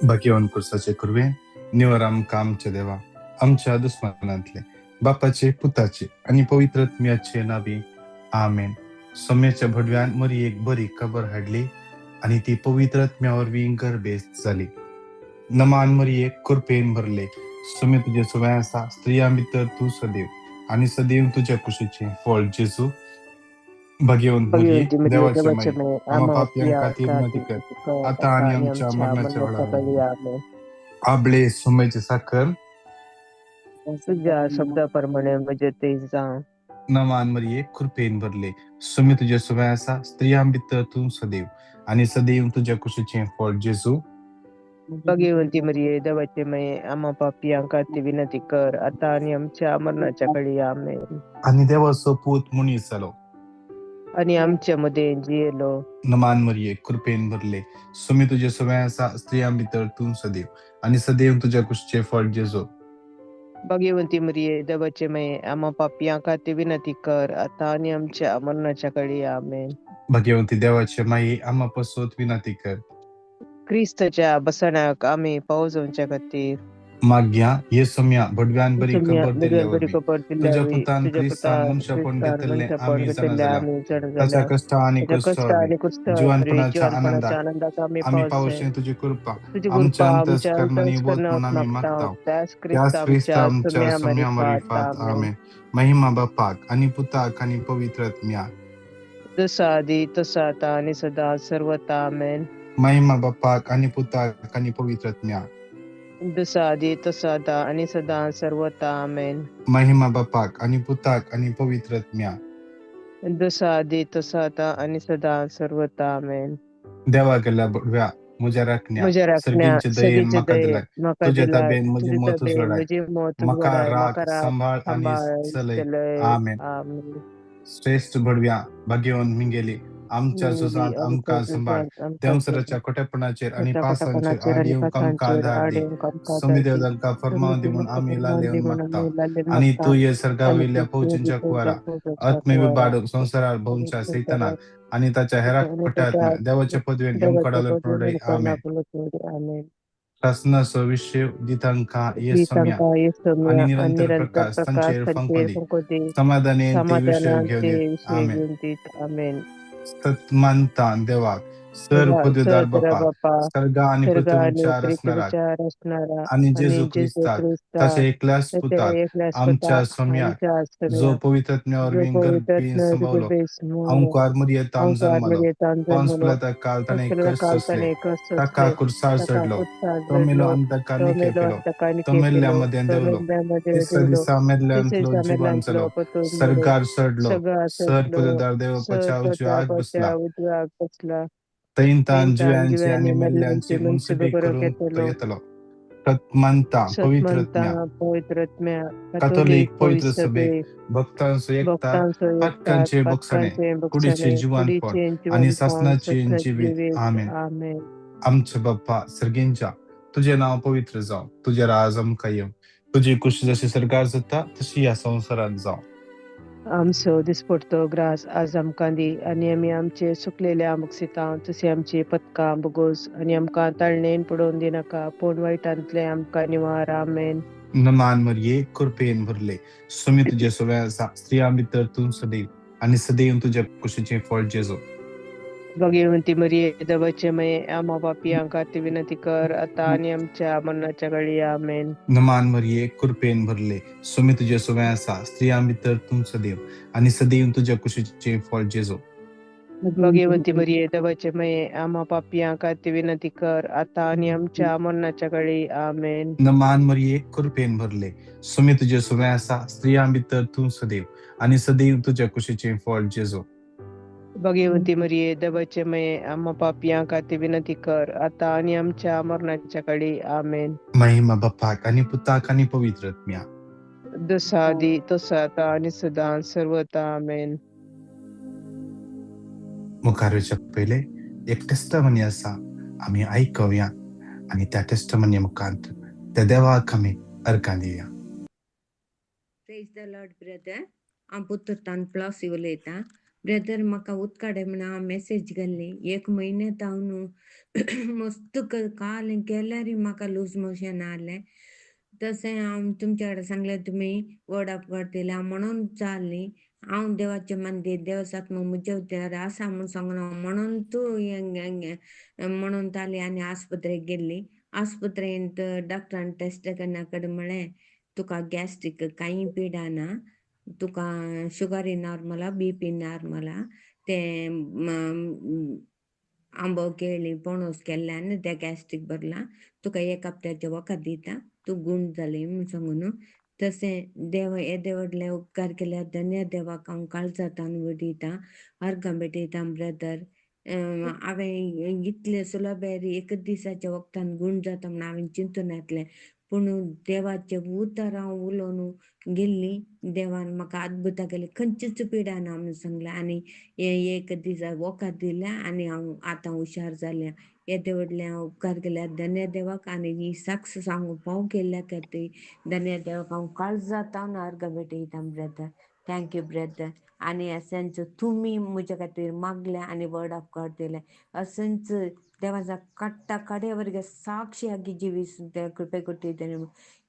भाग्यवान कुर्साचे कुरवे निवर आमकां आमचे देवा आमच्या दुस्मनांतले बापाचे पुताचे आणि पवित्रत्म्याचे नावी आमेन. सोम्याच्या भडव्यान मरी एक बरी खबर हाडली आणि ती पवित्रत्म्यावरवी गर्भेस्त जाली. नमान मरी एक कृपेन भरले सोम्य तुझे सुवाय आसा स्त्रियां भितर तू सदैव आणि सदैव तुझ्या कुशीचे फळ जेजू. भाग्यवान मरिये भगवंती मरिये देवाचे देवाचे माई माई आम्हा आम्हा पापियांका ती विनंती कर आता आणि आमच्या मरणाच्या मरणाच्या वेळावर. काळी आमेन. आबळे सोम्याचे साखर तुझ्या शब्दाप्रमाणे म्हणजे ते जाण. नमान मरिये कृपेन भरले सोम्य तुझे सुवाय आसा स्त्रियां भितर तू सदैव आणि सदैव तुझ्या कुशीचे फळ जेजू. भगवंती मरिये देवाचे माई आम्हा पापियांका ती विनंती कर आता आणि आमच्या मरणाच्या काळी आमेन. आणि देवाचो पूत मुनीस जालो. आणि आमच्या मध्ये जियेलो. नमान मरिये कृपेन भरले सोम्य तुझे सुवाय आसा स्त्रियां भितर तू सदैव आणि सदैव तुझ्या कुशीचे फळ जेजू. भगवंती मरिये देवाचे माई आम्हा पापियांका ती विनंती कर आता आणि आमच्या मरणाच्या काळी आमेन. भाग्यवंती देवाचे माई आम्हा पसोत विनंती कर. ख्रिस्ताच्या बसण्याक आम्ही पावसाच्या खातीर माग्या ये सोम्या भडव्यान बरी खबर दिल्यावर बरी बी खबर तुझ्या दिल्यावी पुतान तुझ्या क्रिस्तान पुता मनुष्यपण ख्रिस्तान घेतले मनुष्यपण आम्ही जण घेतलेल्या झाला आम्ही जण त्याच्या झाला. कष्ट आणि त्याच्या कष्ट कुष्ठावर बी आणि कुष्ठावर जीवनपणाच्या आनंदात जीवनपणाच्या आनंदात आम्ही आम्ही पावसे. पावशे तुझी कृपा तुझी आमच्या कृपा आमच्या अंतस्करणाने बोध म्हणून अंतःकरणात आम्ही मागता मागताव. त्यास ख्रिस्त त्याच ख्रिस्त आमच्या आमच्या सम्या सम्या मरिफात मरिफात आमेन. आमेन. महिमा बापाक आणि पुताक आणि पवित्रत्म्या जसा आधी तसा आता आणि सदा सर्वता आमेन. महिमा बापाक आणि पुताक आणि पवित्रत्म्या जसा आधी तसा आता आणि सदा सर्वता आमेन. महिमा बापाक आणि पुताक आणि पवित्रत्म्या जसा आधी तसा आता आणि सदा सर्वता आमेन. देवा गेल्या बडव्या मुझ्या राखण्या म्हज्या राखण्या सर्गींचे दयेन सगळीचे म्हाका दये दिलाय म्हाका तुझ्या दिलाय ताब्यान म्हजे तुझे मतूच तबे लढाय म्हजी मत मका उजवाडाय राख म्हाका राख सांभाळ आणि सांभाळ चलय. चलय आमेन. आमेन. श्रेष्ठ भडव्या भाग्यवन मिंगेली आमच्या मिंगेली सुसांत आमच्या आमका संभाळ सुसात आमका देवसराच्या खोट्यापणाचेर आणि खोटा पासांचेर खोटापणाचेर आड आणि येऊन आमका पासांचेर धाड दी. आडेम कामका समिदेव दादी तांका फरमावंदी तुम्ही म्हणून आम्ही लालेवन म्हणून मागता. आम्ही लालेन आणि मागता. तू ये आणि सर्गाविल्या फौजींच्या कुवारा आत्मेवी बाड संसारात भोवच्या सैतानाक आणि त्याच्या हेरा खोट्यात देवाच्या पदवेन येमकडाल प्रोडय आमेन. आमेन. शासनासो विषय दितांका ये सम्या गीतांका आणि येसम्या आणि निरंतर निरंतर प्रकाश प्रकाश संचय संचय फंकोदी संकोती समाधाने ते विषय घेऊन समाधानाचे येत. विषय आमेन. घेऊन देत आमेन. सत्मानता देवाक सर देवा पदवीदार सर बापा बापा सर्गा आणि स्वर्ग आणि पृथ्वीच्या रचणारा पृथ्वीच्या रचणारा आणि जेजू आणि जेजू ख्रिस्ताक ख्रिस्ता तसे एकल्याच त्याच्या पुताक एकल्याच पुता आमच्या सम्याक आमच्या जो आश्रम्या पवित्रत्म्यावर जो विंगर पवित्र संभवलो बेस म्हणून अंकुर मरियतान जन्मलो ओंकार जन्मलो पांचफुलाता कालताने संस्कृत कस असले कालताने कस टाका असले कुरसार सका चढलो कुत्ता तो मेलो जडलो अंधकारने तो मेलो केपेलो अंतकाने तो केपेलो मेल्यामध्ये तो देवलो मेल्यामध्ये तिसऱ्या देवलो दिसा मेल्यातलो तिसऱ्या जीवन मेल्यांतलो चलो पतंजलो सरकार चढलो सगळा सर चढलो पदवीदार देव सर पचावची आग प्रतापाच्या बसला उजव्याक बसला तैन जीव्यांची आणि जीवांनी मेल्ल्यांची मेल्यांची मुनसिबी बरोबर करून तो घेतलो येतलो. तत्मंता सतमंता पवित्रत्म्या पवित्रत्म्या कॅथोलिक कॅथोलिक पवित्र पवित्र सभे सभे भक्तांचो एकता भक्तांचो एकता पातकांचे बोगसणे पातकांचे कुडीचे बक्षणे जिवानपण कुडीचे आणि जीवनपण ससनाचे जीवित. जीवित आमेन. आमेन. आमचे बाप्पा सर्गींच्या तुझे नाव पवित्र जाव तुझे राज आमका येव तुझी कुशी जशी सरकार जाता तशी या संसारात जाव. आमचो दिसपडतो ग्रास आज आमकां दी आनी आमी आमचे सुकलेल्या मुक्सितां तशी आमची पथकां बोगोस आनी आमकां ताळणेन पडोवन दिनाका पूण वायटांतले आमकां निवार आमेन. नमान मरिये कृपेन भरले सुमी तुझे सुवे आसा स्त्रियां भितर तू सदैव आणि सदैव तुझ्या कुशीचे फळ जेजो. भगवंती मरिये देवाचे माये आम्हा पापियांका ती विनंती कर आता आनी आमच्या मरणाच्या काळी आमेन. नमान मरिये कृपेन भरले सुमी तुझे सुवे आसा स्त्रियां भितर तू सदैव आणि सदैव तुझ्या कुशीचे फळ जेजो. भगवंती मरिये देवाचे माये आम्हा पापियांका ती विनंती कर आता आनी आमच्या मरणाच्या काळी आमेन. नमान मरिये कृपेन भरले सुमी तुझे सुवे आसा स्त्रियां भितर तू सदैव आणि सदैव तुझ्या कुशीचे फळ जेजो. भगवंती मरिये देवाचे माये आम्हा पापियांका ती विनंती कर आता आनी आमच्या मरणाच्या काळी आमेन. महिमा बापाक आणि पुताक आणि पवित्रत्म्या जसा आधी तसा आता आणि सदा सर्वता आमेन. मुखारच्या पहिले एक टेस्टमनी आसा आम्ही ऐकूया आणि त्या टेस्टमनी मुखांत त्या देवाक आम्ही अर्घां दिवया. Praise the Lord, brother. हांव पुत्तुर्तान प्लॉसी उलयतां. ब्रदर म्हाका उदकाडे म्हण हांव मेसेज घाल्ली 1 म्हयन्यांत हांव न्हू मस्त काल केल्यार म्हाका लूज मोशन आले. तशें हांव तुमचे कडेन सांगलें तुमी वर्ड ऑफ गॉड दिला म्हणून जाली. हांव देवाचे मंदीर देवसात्म म्हजे उद्यार आसा म्हूण सांगना म्हणून तूं म्हणून जाली आनी आस्पत्रेक गेल्ली. आस्पत्रेंत डॉक्टरान टेस्ट करना म्हळें तुका गॅस्ट्रीक कांय पिडा ना, तुका शुगरी नॉर्मला BP नॉर्मला. ते आंबो केळी पणस केल्ल्यान ते गॅस्ट्रीक भरला. तुका 1 हप्त्याचे वखद दिता, तूं गूण जाली म्हूण सांगून. तशें देव येदे व्हडले उपकार केल्या धन्य देवाक हांव काळजांतल्यान वडयता, अर्गां भेटयता ब्रदर. हांवें इतले सुलभेर 1 दिसाच्या वखदान गूण जाता म्हूण हांवें चिंतून येतलें, पूण देवाचे उतर हांव उलोवन गेल्ली. देवान म्हाका अद्भुतां केली, खंयचीच पिडा ना म्हूण सांगलें आनी 1 दिसा वखद दिल्या आनी हांव आतां हुशार जालें. येदे व्हडले हांव उपकार केल्या धन्य देवाक आनी ही साक्ष सांगूंक फावो केल्ल्या खातीर धन्य देवाक हांव काळजांतल्यान अर्गां भेटयता ब्रदर. Thank you brother. आनी असेंच तुमी म्हजे खातीर मागल्या आनी वर्ड ऑफ गॉड दिलें. असेंच देवाचा काडटा कडेवरगे साक्षियागी जिवीस कृपे कोटी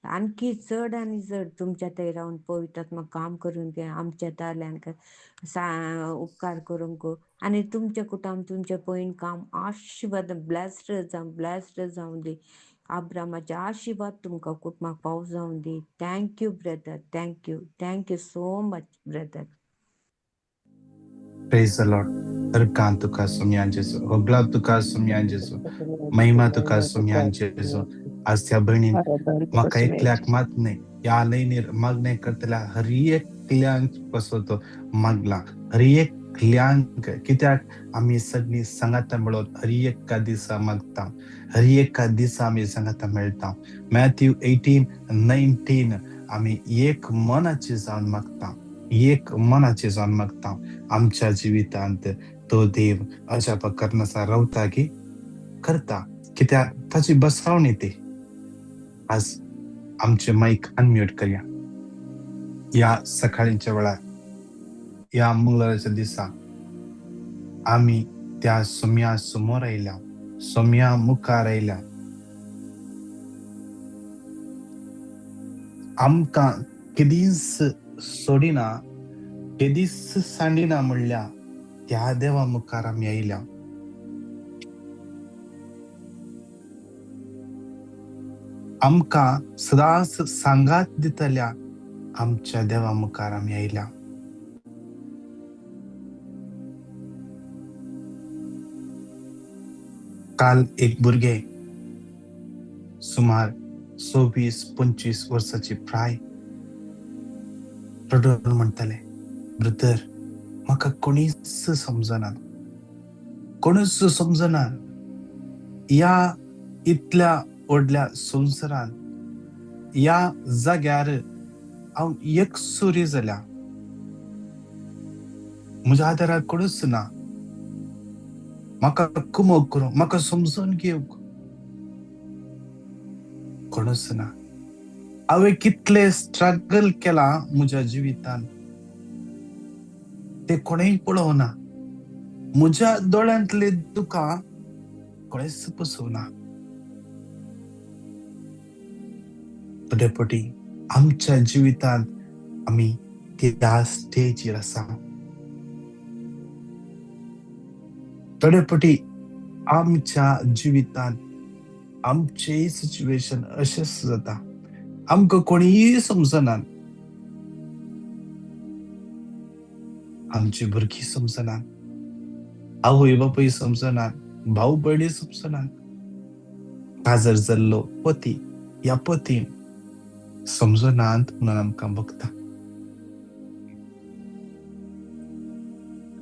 आणखी चड आनी चड तुमच्या थंय रावन पवित्रात्मा काम करून घे आमच्या दाल्यांक उपकार करूंक आनी तुमचे कुटुंब तुमचे पयन काम आशिर्वाद ब्लेस्ड जावं दी. अब्रामाचे आशिर्वाद तुमकां कुटुंबाक पावो जावं दी. Thank you brother. Thank you so much brother. Praise the Lord. Erkan tuka sumyan Jesu. Hogla tuka sumyan Jesu. Mahima tuka sumyan Jesu. आज त्या बहिणीन म्हाका एकल्याक मात न्ही या लयनीर मागणे करतल्या हर एकल्यांक बसवतो मागला. हर एकल्यांक कित्याक आमी सगळीं संगता मेळोन हर एका दिसा मागता. हर एका दिसा आमी संगता मेळटा. मॅथ्यू 18:19 आमी एक मनाची जावन मागता. एक मनाची जावन मागता. आमच्या जिवितांत तो देव अशा प्रकारनाचा रावता की करता कित्याक ताची बसवणी ती. आज आमचे माईक अनम्यूट करूया. या सकाळीच्या वेळार या मंगळाराच्या दिसा आमी त्या सोम्या समोर आयल्या, सोम्या मुखार आयल्या. आमकां केदीच सोडिना, केदीच सांडिना म्हणल्या त्या देवा मुखार आमी आयल्या. आमकां सदांच सांगात दितल्या आमच्या देवा मुखार आमी आयल्या. काल एक भुरगे सुमार 24-25 वर्साची प्राय रडून म्हणटाले, ब्रदर म्हाका कोणीच समजना, कोणूच समजना. या इतल्या व्हडल्या संवसारान या जाग्यार हांव एकसुरी जाल्या. म्हज्या आदाराक कोणूच ना. म्हाका कुमोग करूंक, म्हाका समजून घेवंक कोणूच ना. हांवें कितले स्ट्रगल केला म्हज्या जिवितान ते कोणेय पळोवना. म्हज्या दोळ्यांतले दुकां कोणेच पसोवना. थोडेपटी आमच्या जिवितांत आमी त्या स्टेजीर आसा. थोडेपटी आमच्या जिवितांत आमचेय सिच्युएशन अशेंच जाता. आमकां कोणीय समजना. आमची भुरगीं समजना, आवय बापूय समजना, भाऊ भयणी समजना. काजर जाल्लो पती या पतीन समजनात म्हणून आमकां बगता.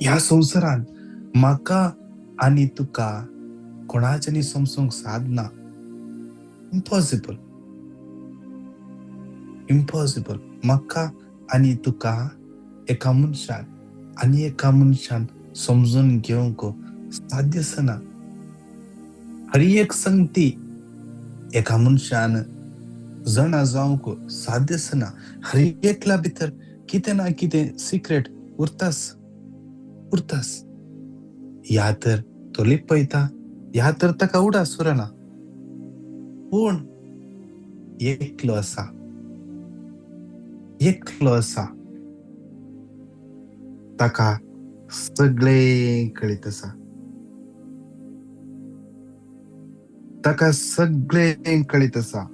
ह्या संवसारान म्हाका आनी तुका कोणाच्यानी समजूंक साधना. इम्पॉसिबल. म्हाका आनी तुका एका मनशान आनी एका मनशान समजून घेवंक साध्यच ना. हर एक संगती एका मनशान जाणा जावंक साध्यच ना. हर एकल्या भितर कितें ना कितें सिक्रेट उरताच. उरतास या तर तो लिपयता या तर ताका उडा सुरना पूण एकलो आसा ताका सगळें कळीत आसा ताका सगळें कळीत आसा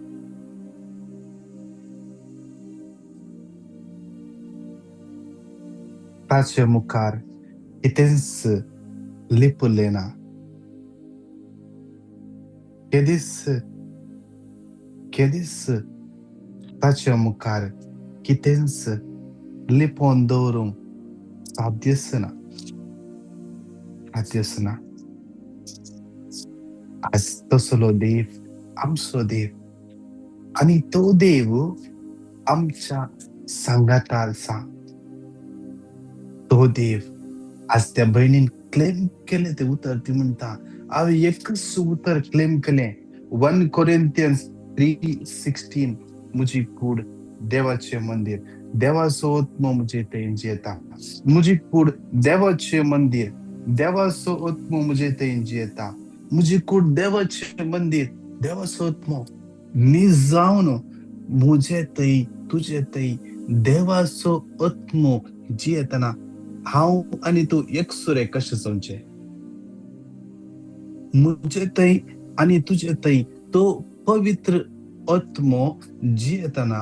ताचे मुखार कितेंच लिपुलें ना केदीस ताचे मुखार कितेंच लिपोवन दवरूंक साध्यच ना आज तसलो देव आमचो देव आनी तो देव आमच्या सांगात आसा तो देव आज त्या भयणीन क्लेम केले ते उतर ती म्हणटा हांवें एकच उतर क्लेम केलें 1 Corinthians 3:16 म्हजी कूड देवाचें मंदिर देवाचो आत्मो म्हजे थंय जियेता म्हजी कूड देवाचें मंदिर देवाचो आत्मो म्हजे थंय जियेता म्हजी कूड देवाचें मंदिर देवाचो आत्मो न्ही जावन म्हजे थंय तुजे थंय देवाचो आत्मो जियेतना हांव आनी तूं एकसुरे कशें जावचें म्हजे थंय आनी तुजे थंय तो पवित्र आत्मो जियेतना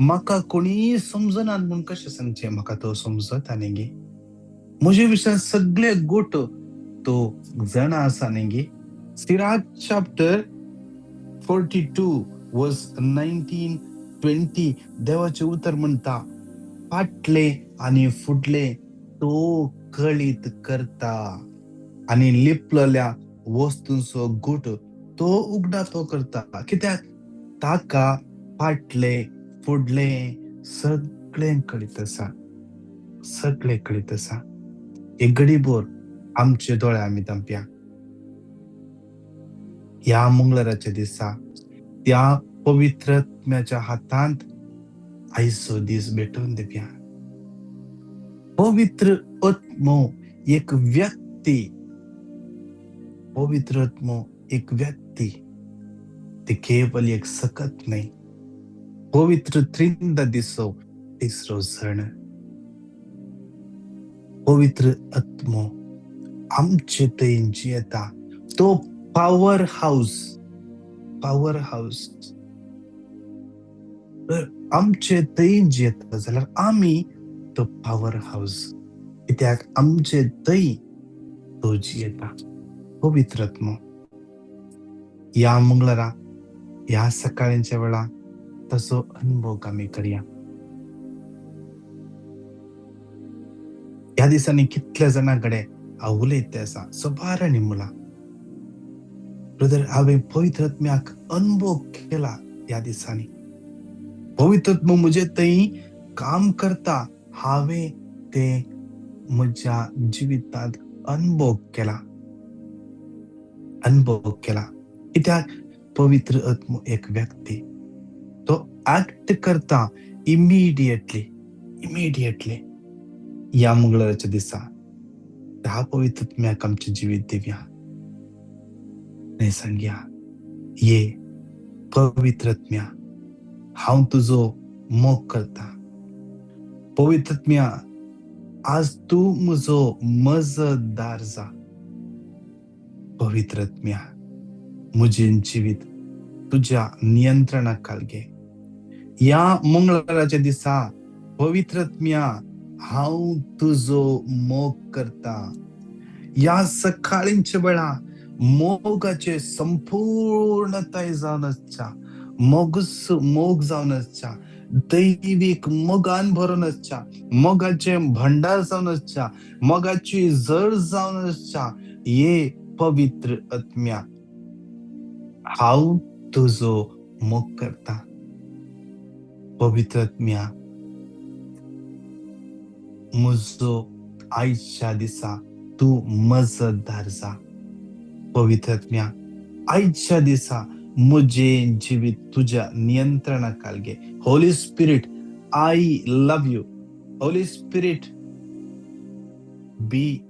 म्हाका कोणी समजना म्हूण कशें सांगचें म्हाका तो समजता न्ही गे म्हजे विशयान सगळे गोट तो जाणा आसा न्ही गे सिराक चॅप्टर 42 वर्स 19-20 देवाचें उतर म्हणटा फाटले आनी फुडले तो कळीत करता आनी लिपलेल्या वस्तूंचो गुट तो उगडातो करता कित्याक ताका फाटले फुडले सगळें कळीत आसा एक घडीभर आमचे दोळे आमी धांपया ह्या मंगळाराच्या दिसा त्या पवित्र आत्म्याच्या हातांत आयचो दीस भेटोवन दिवया पवित्र आत्मो एक व्यक्ती पवित्र आत्मो एक व्यक्ती ते केवल एक सकत नाही पवित्र त्रिंदा दिसो तिसरो जण पवित्र आत्मो आमचे थंय जियेता तो पावर हाऊस आमचे थंय जियेता जाल्यार आमी तो पावर हाऊस कित्याक आमचे थंय तो जियेता पवित्र आत्मो या मंगळारा या सकाळच्या वेळा तसो अनुभव आमी करया ह्या दिसांनी कितल्या जाणां कडेन हांव उलयता आसा सोबारांनी मुला ब्रदर हांवें पवित्र आत्म्याक अनुभव केला ह्या दिसांनी पवित्र आत्मो म्हजे थंय काम करता हांवें ते म्हज्या जिवितांत अनुभव केला कित्याक पवित्र आत्मो एक व्यक्ती तो ऍक्ट करता इमिडिएटली या मंगळाराच्या दिसा ह्या पवित्र आत्म्याक आमचे जिवीत दिवया आनी सांगया ये पवित्र आत्म्या हांव तुजो मोग करता पवित्र आत्म्या आज तू म्हजो मजतदार जा पवित्र आत्म्या म्हजें जिवीत तुज्या नियंत्रणाक घे या मंगळाराच्या दिसा पवित्र आत्म्या हांव तुजो मोग करता या सकाळींच्या वेळा मोगाचे संपूर्णताय जावन आसच्या मोग जावन आसच्या दैविक मोगान भरून आसच्या मोगाचे भंडार जावन आसच्या मोगाची जळ जावन आसच्या ये पवित्र आत्म्या हांव तुजो मोग करता पवित्र आत्म्या म्हजो आयच्या दिसा तू मजतदार जा पवित्र आत्म्या आयच्या दिसा म्हजें जिवीत तुज्या नियंत्रणाक घे holy spirit I love you holy spirit बी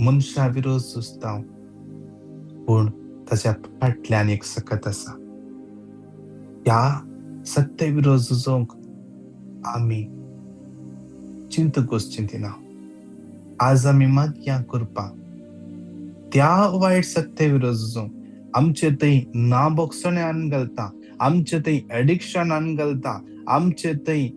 मनशा विरोध सुचता पूण ताच्या फाटल्यान एक सकत आसा. त्या सत्य विरोध झुजोवंक आमी चिंतकूच चिंतिना. आज आमी मागया करपाक त्या वायट सत्य विरोध झुजोवंक आमचे थंय नाबोगसण्यान घालता, आमचे थंय एडिक्शनान घालता, आमचे थंय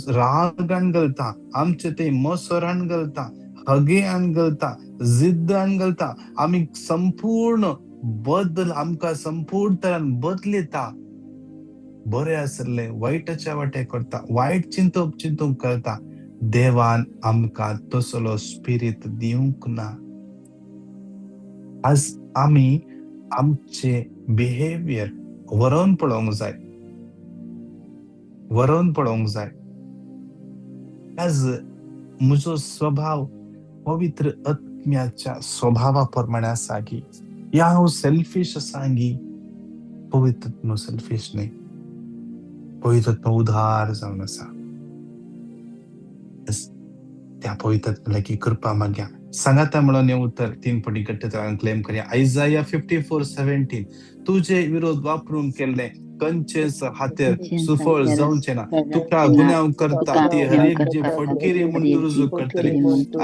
रागान घालता, आमचे थंय मोसरान घालता, हगेयान घालता, जिद्दान घालता. आमी संपूर्ण बदल आमकां संपूर्ण तरान बदलिता. बरें आसले वायटाच्या वाटे करता, वायट चिंतूंक करता. देवान आमकां तसलो स्पिरीट दिवंक ना. आज आमी आमचे बिहेवियर वरोवन पळोवंक जाय, वरोवन पळोवंक जाय. आज म्हजो स्वभाव पवित्र आत्म्याच्या स्वभावा प्रमाणे आसा की या हांव सेल्फिश आसा की पवित्र आत्मा सेल्फिश न्हय. पवित्र आत्मा उदार जावन आसा. त्या पवित्र आत्म्याची कृपा मागया. सांगाता म्हणून हें उतर 3 पटी गट्टतरान क्लेम करया. आयजाया 54:17 तुजे विरोध वापरून केल्ले खंयचेच हातेर सुफळ जावचे ना. तुका गुन्यांव करता ती हर एक जी फटकिरी म्हूण तूं रुजू करतली.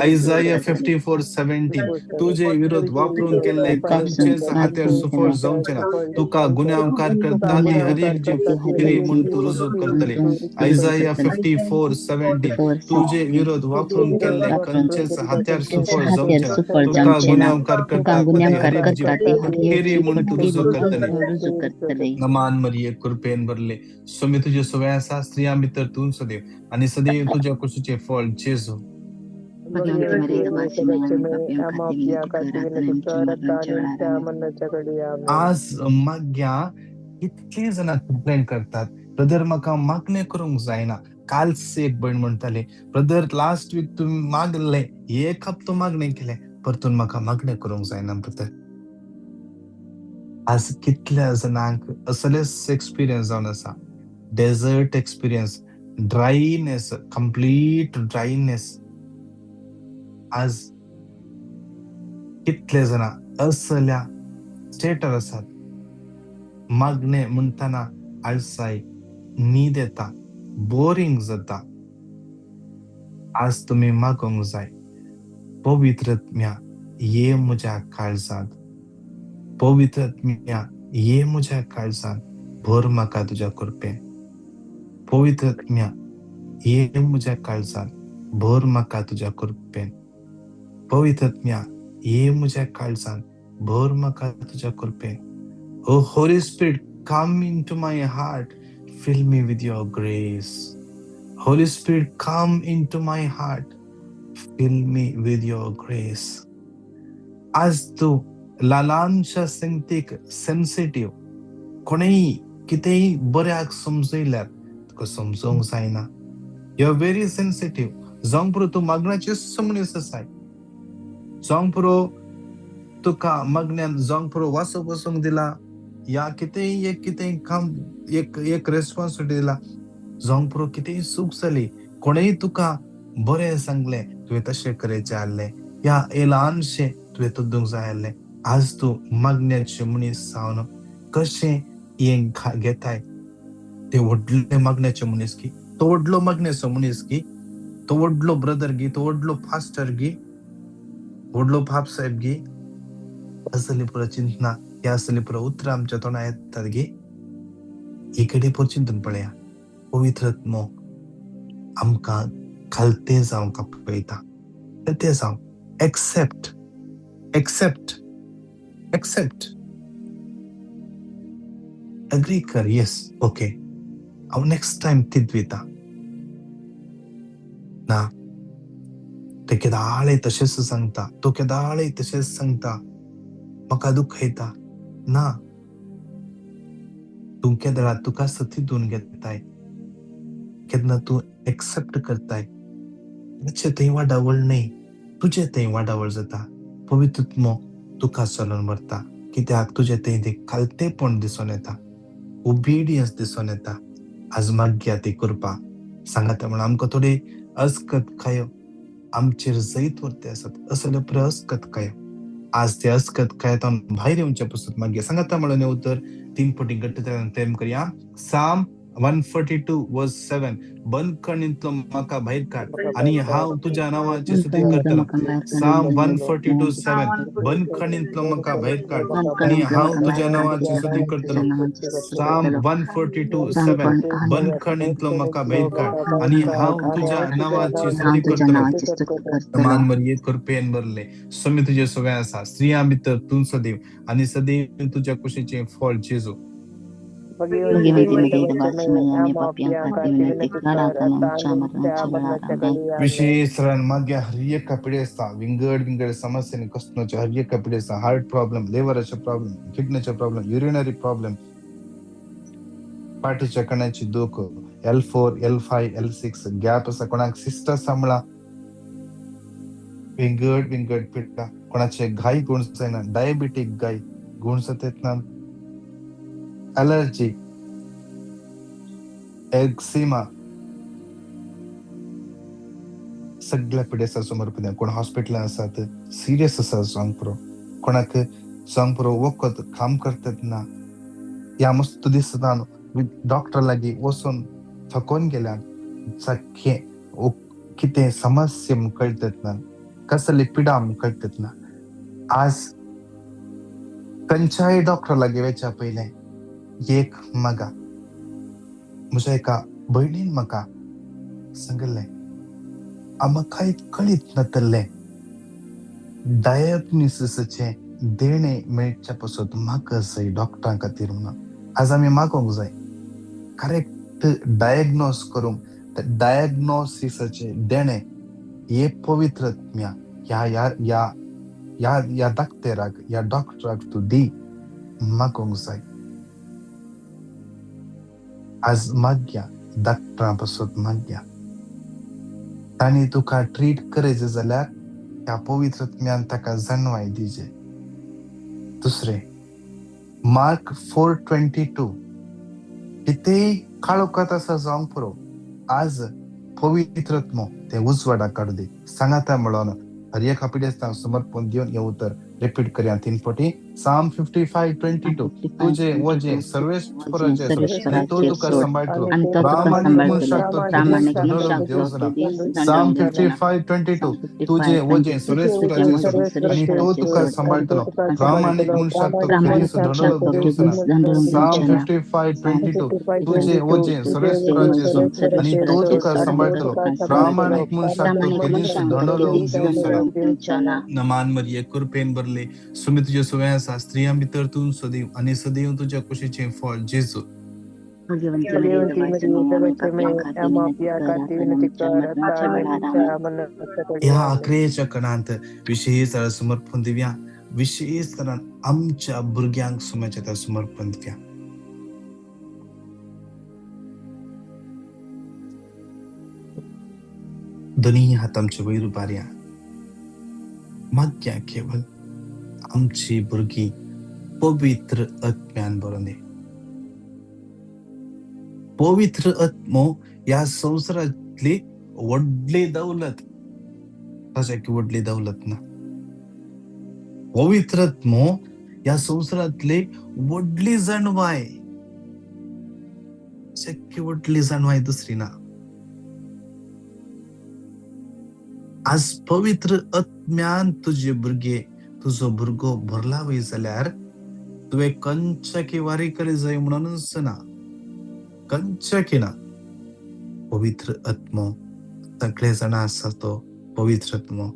आयजाया 54:17 तुजे विरोध वापरून केल्ले खंयचेच हातेर सुफळ जावचे ना. तुका गुन्यांवकार करता ती हर एक जी फटकिरी म्हूण तूं रुजू करतली. आयजाया 54:17 तुजे विरोध वापरून केल्ले खंयचेच हात्यार सुफळ जावचे ना. तुका गुन्यांवकार करता ती हर एक जी फटकिरी म्हूण तूं रुजू करतली. नमान मरिये कृपेन भरले स्वामी तुझे सगळ्या आसा स्त्रियां भितर तूं सदैव आणि सदैव तुझ्या कुशीचे फळ जेजू. आज माग्या कितले जाणां कंप्लेन करतात, ब्रदर म्हाका मागणे करूंक जायना. कालच एक भयण म्हणटाली, ब्रदर लास्ट वीक तुम्ही मागले, एक हप्तो मागणे केले, परतून म्हाका मागणे करूंक जायना ब्रदर. आज कितल्या जाणांक असलेच एक्सपिरियन्स जावन आसा. Desert experience, dryness, complete dryness. आज कितले जाणां असल्या स्टेटार आसात. मागणे म्हणटाना आळसाय, न्हीद येता, बोरिंग जाता. आज तुम्ही मागोंक जाय. पवित्र आत्म्या ये म्हज्या काळजांत, पवित्र आत्म्या ये म्हज्या काळजांत, भर म्हाका तुज्या कृपेन. पवित्र आत्म्या ये म्हज्या काळजांत, भर म्हाका तुज्या कृपेन. पवित्र आत्म्या ये म्हज्या काळजांत, भर म्हाका तुज्या कृपेन. Oh holy spirit come into my heart, fill me with your grace. Holy Spirit come into my heart, fill me with your grace. आज तू ल्हानशा संगतीक सेन्सिटिव्ह, कोणेय कितेंय बऱ्याक समजयल्यार तुका समजोवंक जायना. You are very sensitive. जावंक पुरो तूं मागण्याचे मनीस आसाय, जावंक पुरो तुका मागण्यान जावंक पुरो वासो बसूंक दिला, या कितेंय काम एक रेस्पॉन्सिबिलिटी दिला, जावंक पुरो कितेंय चूक जाली, कोणेय तुका बरें सांगले, तुवें तशें करचें आहलें, या ल्हानशें तुवें तुदूंक जाय आहलें. आज तूं मागण्याचे मनीस जावन कशें हें घेताय ते व्हडले मागण्याचे मनीस की, तो व्हडलो मागण्याचो मनीस की, तो व्हडलो ब्रदर गी, तो व्हडलो फास्टर गी, व्हडलो पाप साहेब गी. असली पुरो चिंतना, ह्या असली पुरो उतर आमच्या तोंडां येतात गी. इकडे पुरो चिंतून पळया. पवित्र आत्मो आमकां खालते जावंक आपयता. ते जावं एक्सेप्ट एक्सेप्ट एक्सेप्ट अग्री कर. येस ओके हांव नेक्स्ट टायम तीच वयता ना. ते केदाळे तशेंच सांगता, तो केदाळे तशेंच सांगता, म्हाका दुखयता ना. तूं केन्ना तुका सतीतून घेताय, केन्ना तूं एक्सेप्ट करताय, ताचे थंय वाडावळ न्हय, तुजे थंय वाडावळ जाता. पवित्र आत्मो तुका चलोवन व्हरता, कित्याक तुजे थंय ते खालतेपण दिसून येता, ओबिडियन्स दिसून येता. आज मागया ती कृपा. सांगात म्हणून आमकां थोडी अस्कत खायो, आमचेर जैत वरते आसात असले पुरे अस्कत काय आज ते अस्कत काय भायर येवचे पसत मागे सांगाता म्हणून उतर 3 पटी गट्ट तेम करया साम 142 वर्स 7 बंद कणींतलो म्हाका भायर काड आणि हांव तुज्या नांवाची स्तुती करतलो साम 142 7 बंद कणींतलो म्हाका भायर काड आणि हांव तुज्या नांवाची स्तुती करतलो साम 142 7 बंद कणींतलो म्हाका भायर काड आणि हांव तुज्या नांवाची स्तुती करतलो मान मरिये कृपेन भरले स्वामी तुझे सगळ्या आसा स्त्रियां भितर तूं सदैव आणि सदैव तुझ्या कुशीचे फळ जेजू विशेष मागे हरिय कपडे असता विंगड समस्येने कसनोचे हरिय कपडे असता हार्ट प्रॉब्लेम लिव्हरचे प्रॉब्लेम किडनीचे प्रॉब्लेम युरिनरी प्रॉब्लेम पाठीच्या कण्याची दुख L4 L5 L6 गॅप असा कोणाक सिस्टर सांभाळा विंगड पिट्टा कोणाचे घाई गुण जायना डायबिटीक घाई गुण जातात ना अलर्जी एक्झिमा सगळ्या पिढ्याचा समर्पण कोण हॉस्पिटलात आसात सिरियस आसा जावंक पुरो कोणाक जावंक पुरो वखद काम करतात ना या मस्त दिसता डॉक्टर लागीं वचून थकोन गेल्या कितें समस्या कळतात ना कसली पिडा कळतात ना आज खंयच्याय डॉक्टर लागीं वयच्या पयलें एक म्हाका म्हज्या एका भयणीन म्हाका सांगलें आमकां कळीत नातलें डायग्नोसिसाचे देणे मेळच्या पासून म्हाका जाय डॉक्टरां खातीर म्हणून आज आमी मागोंक जाय करेक्ट डायग्नोस करूंक डायग्नोसिसाचे देणे हे पवित्र आत्म्या या दाक्तेराक या डॉक्टराक तूं दी मागोंक जाय आज माग्या डॉक्टरां पासून माग्या तांणी तुका ट्रीट करचे जाल्यार ह्या पवित्र आत्म्यान ताका जाणवाय दिजे दुसरे मार्क 4:22 कितेंय काळोखात आसा जावंक पुरो आज पवित्र आत्मो ते उजवाडा काडू दी सांगाता म्हणून हरिया खापिडेस्तां समर्पण दिवन हे उतर रिपीट करया 3 पटी साम 55:22 तुझे वजे सर्वेश्वराचे आणि तो तुका सांभाळतो प्रामाणिक म्हणून शकतो साम 55:22 तुझे वजे सर्वेश्वराचे आणि तो तुका सांभाळतो प्रामाणिक म्हणून शकतो साम 55:22 तुझे वजे सर्वेश्वराचे आणि तो तुका सांभाळतो प्रामाणिक म्हणून शकतो नमान मरिये कृपेन भरले सुमी तुझे सगळ्या आसा स्त्रियां भितर तूं सदैव आणि सदैव तुझ्या कुशीचे फळ जेजू ह्या अकरेच्या कणांत विशेष समर्पण दिव्या विशेष तरान आमच्या भुरग्यांक सुम्याच्या समर्पण दिव्या दोन्ही हात आमचे वयर उबारया माग्या केवळ आमची भुरगी पवित्र आत्म्यान भरून दे पवित्र आत्मो या संसारातली व्हडली दौलत कशाची व्हडली दौलत ना पवित्र आत्मो या संसारातली व्हडली जाणवाय शक्य व्हडली जाणवाय दुसरी ना आज पवित्र आत्म्यान तुझे भुरगे तुझो भुरगो भरला वय जाल्यार तुवें कंचकी वारी करी जाय म्हणूनच ना कंचकी ना पवित्र आत्मो सगळे जाण आसा तो पवित्र आत्मो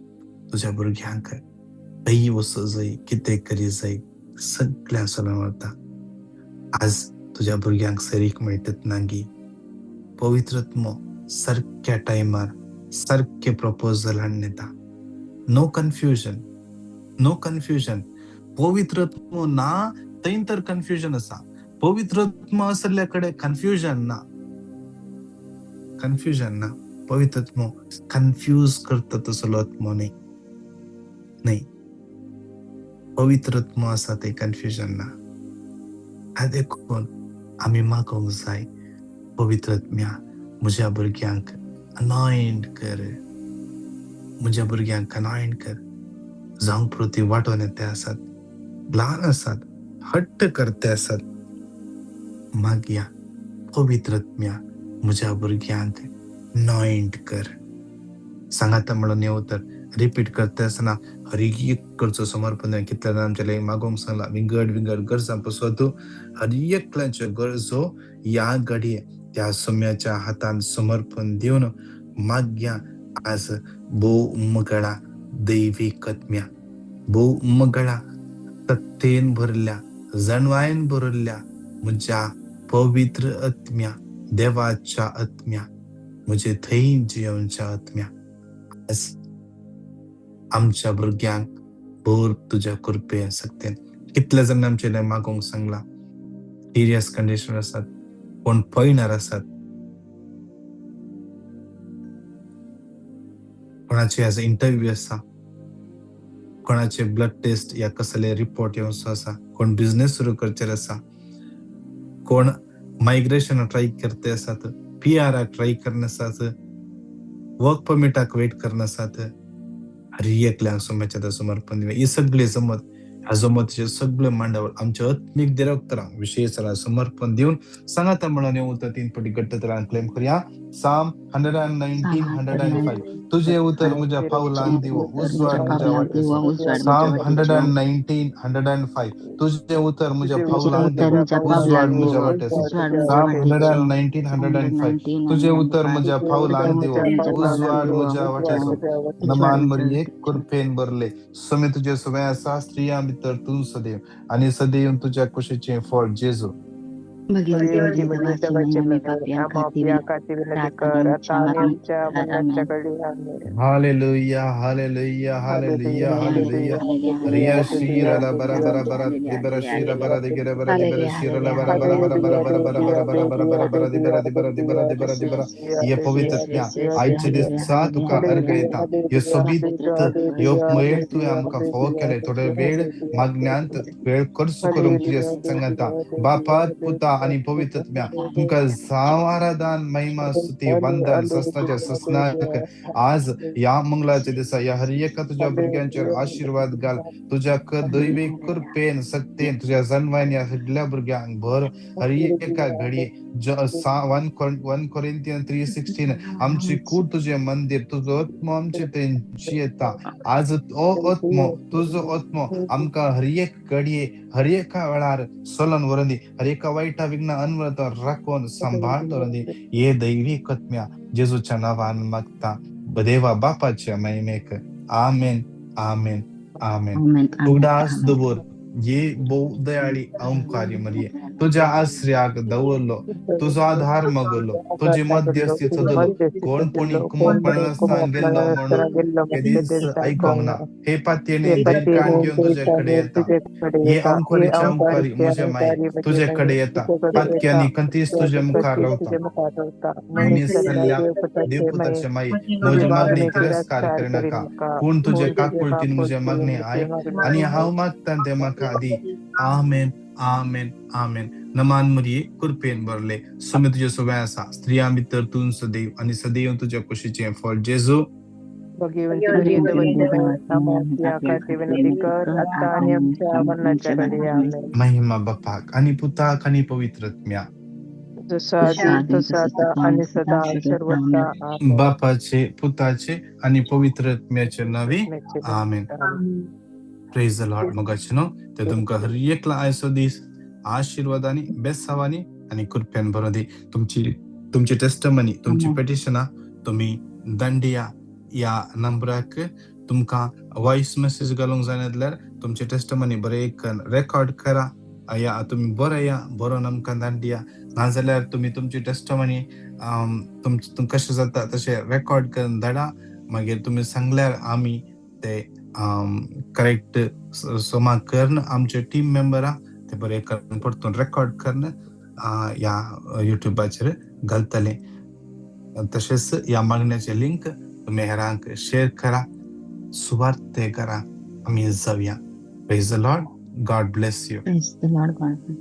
तुझ्या भुरग्यांक खंय वचूं जाय कितें करी जाय सगळ्यां सलमता आज तुझ्या भुरग्यांक सरीक मेळटात नागी पवित्र आत्मो सारक्या टायमार सारखे प्रपोजल हाडून येता नो कन्फ्युजन पवित्र आत्मो ना थंय तर कन्फ्युजन आसा पवित्र आत्मो आसल्या कडेन कन्फ्युजन ना पवित्र आत्मो कन्फ्यूज करता तसलो आत्मो नाही पवित्र आत्मो आसा ते कन्फ्युजन ना हे देखून आमी मागोंक जाय पवित्र आत्म्या म्हज्या भुरग्यांक अनॉइंट कर म्हज्या भुरग्यांक अनॉयंट कर. जावंक प्रती वाटोन येते आसात, ल्हान आसात, हट्ट करते आसात. मागया पवित्रत्म्या म्हज्या भुरग्यांक नॉयंट कर. सांगाता म्हणून येऊ तर रिपीट करते असताना हर एक कडचो समर्पण कितल्या जाणां आमच्या मागोवंक सांगला. विंगड गरजां पासून तूं हर एकल्याच्यो गरजो ह्या घडये त्या सोम्याच्या हातान समर्पण दिवन मागया आज भोव उमगळा दैवीक आत्म्या, भोव उमगळा सत्तेन भरल्या, जणवायेन भरल्या म्हज्या पवित्र आत्म्या, देवाच्या आत्म्या, म्हजे थंय जियोनच्या आत्म्या, आज आमच्या भुरग्यांक भर तुज्या कृपे सकतेन. कितले जाण आमचे मागोवंक सांगला. सिरियस कंडिशन आसात, कोण पळयणार आसात, कोणाचे आज इंटरव्यू आसा, कोणाचे ब्लड टेस्ट या कसले रिपोर्ट येवचो आसा, कोण बिझनेस सुरू करचेर आसा, कोण मायग्रेशन ट्राय करते आसात, PR ट्राय करना आसात, वर्क परमिटाक वेट करना आसात. हर एकल्यांक सोम्याच्या समर्पण दिवे. ही सगळे जमत ह्या जमतचे सगळे मांडवळ आमच्या आत्मिक देवक्तरांक विशेष समर्पण दिवन सांगाता म्हणून येऊ तर 3 पटी गट्टतरान क्लेम करूया. साम 119 105 तुझे उतर म्हज्या पावलांक दिवो, उजवाड म्हज्या वाटेस. साम 119 105 तुझे उतर म्हज्या पावलांक दिवो, उजवाड म्हज्या वाटेस. साम 119 105 तुझे उतर म्हज्या पावलांक दिवो, उजवाड म्हज्या वाटेस. नमान मरिये कृपेन भरले सोमे तुझे सोमे आसा, स्त्रियां भितर तूं सदैव आणि सदैव तुझ्या कुशीचे फळ जेजू. जगाची विनंती कर आता आणि आमच्या मरणाच्या घडी. आमेन. हालेलुया हालेलुया हालेलुया हालेलुया. रिया शीराला बरा बरा बरा दिबरा शीरा बरा दिगरा बरा दिबरा शीराला बरा बरा बरा बरा बरा बरा बरा बरा बरा बरा बरा दिबरा दिबरा दिबरा दिबरा दिबरा. ये पवित्रत्म्या आजच्या दिवसा तुका अर्घ येता. ये सोबीत योग मेळ तू आमका फोव केले. थोडे वेळ मागण्यांत वेळ खर्च करून तुझ्या संगता बापात पुता आणि पवित्रत्म्या तुमका आराधन महिमा स्तुती वंदन सस्ताच्या सस्नाक आज या मंगळाच्या दिवसा या हर एका तुझ्या भुरग्यांचेर आशीर्वाद घाल. तुझ्या दैवी कृपेन सक्तेन तुझ्या जन्मायन या सगळ्या भुरग्यांक भर. हर एका घडी 1 Corinthians 3:16 आमची कूड तुझे मंदिर, तुझो आत्मो आमचे तेंची येता. आज ओ आत्मो तुझो आत्मो आमका हर एक घडये हर एका वेळार सोलन वरंदी, हर एका वाईटा विघ्न अनवरत राखून सांभाळ दरंदी. ये दैविक आत्म्या जेजूच्या नावान मागता देवा बापाच्या महिमेक. आमेन आमेन आमेन. उदास दवर ये बहु दयाळी अंकारी मरिये तुझ्या आश्रयाक दवरलो, तुझो आधार मगलो, तुझी मध्यस्थी चदलो. कोण कोणी कुमळपणा गेल्लो म्हणून कधीच ऐकूंक ना. हे पात्येने दैकान घेऊन तुझ्याकडे येता. ये अंकुरीच्या अंकारी म्हज्या माये तुझ्याकडे येता. पातक्यानी कंतीस तुझ्या मुखार रावता. मी सल्ल्या देवपुताच्या माये म्हजी मागणी तिरस्कार करिनाका. कोण तुझे काकुळतीन म्हजे मागणी ऐक आणि हांव मागता ते म्हाका दी. आमेन आमेन आमेन. नमान मरिये कृपेन भरले सोमे तुझे सोबे आसा, स्त्रियां भितर तूं सदैव आणि सदैव तुझ्या कुशीचे फळ जेजू. विनंती कर आता आणि आमच्या मरणाच्या घडी. आमेन. महिमा बापाक आणि पुताक आणि पवित्रत्म्या जसा आधी तसा आता आणि सदा सर्वदा. आमेन. बापाचे पुताचे आणि पवित्रत्म्याचे नावे. आमेन. Praise the lord. मगाचनो ते तुमकां हर एकला आयसो दीस आशीर्वादानी बेसावानी आणि कृपेन भरो दी. तुमची टेस्टमनी तुमची पेटिशना तुम्ही दंडिया या नंबराक तुमकां व्हॉइस मेसेज घालूंक जाय नासल्यार तुमची टेस्टमनी बरे रेकॉर्ड करा. या तुम्ही बरया बरोवन आमकां धाडिया. नाजाल्यार तुम्ही तुमची टेस्टमनी कशें जाता तशें रेकॉर्ड करून धाडा. मागीर तुम्ही सांगल्यार आमी ते करेक्ट सोमा करून आमचे टीम मेंबरां ते बरे करून परतून रेकॉर्ड करून या युट्यूबाचेर घालतले. तशेंच या मागण्याचे लिंक तुम्ही हेरांक शेअर करा. सुवार्ते करा. आमी जावया. Praise the lord. God bless you. Praise the Lord God.